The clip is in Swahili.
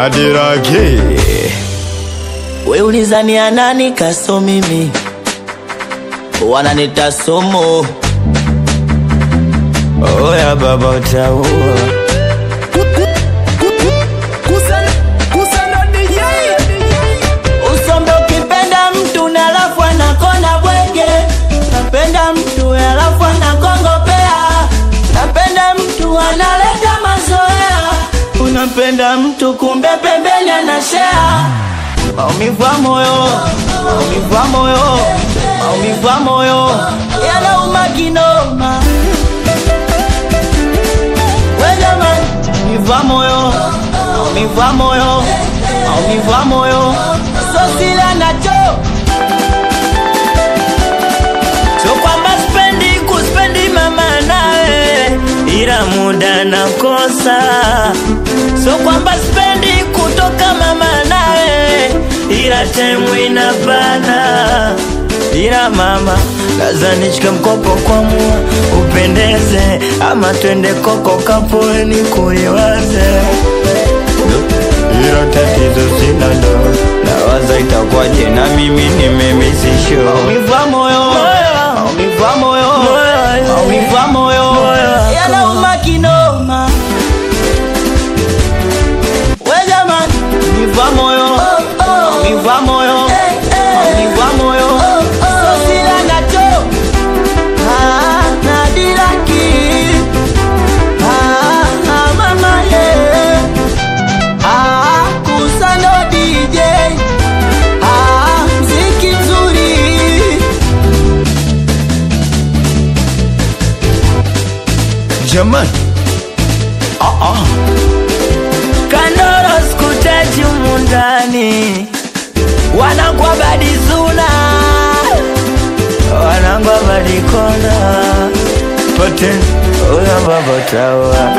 Adiraki. We ulizani anani kaso mimi wananita somo. Oya baba utaua. Usombe ukipenda mtu na alafu anakona bwege. Napenda mtu alafu anakongopea. Napenda mtu analeta mazoea. Unapenda mtu kumbe pembeni anashare. Maumivu ya moyo, maumivu ya moyo, maumivu ya moyo yanauma kinoma. We jamani, maumivu ya moyo, maumivu ya moyo, maumivu ya moyo so sila nacho. So kwamba kuspendi mama nawe, ila muda nakosa. So kwamba spendi kutoka mama nawe, ila time inabana. Ila mama laza nichike mkopo kwa mua upendeze, ama twende koko kapoe ni kuiwaze. Ila tatizo sina ndo, nawaza itakwaje na mimi nimemisisho. Maumivu ya moyo, maumivu ya moyo, maumivu ya moyo yanauma kinoma. We jamani, maumivu ya moyo, maumivu ya moyo, maumivu ya moyo so sila nacho. Nadiraki. Mama yeah. Kusano DJ. Mziki mzuri. Jamani. Kandoro skutaji umundani. Wanangwa badizuna, wanangwa badikona. Pote. Oya baba tawa.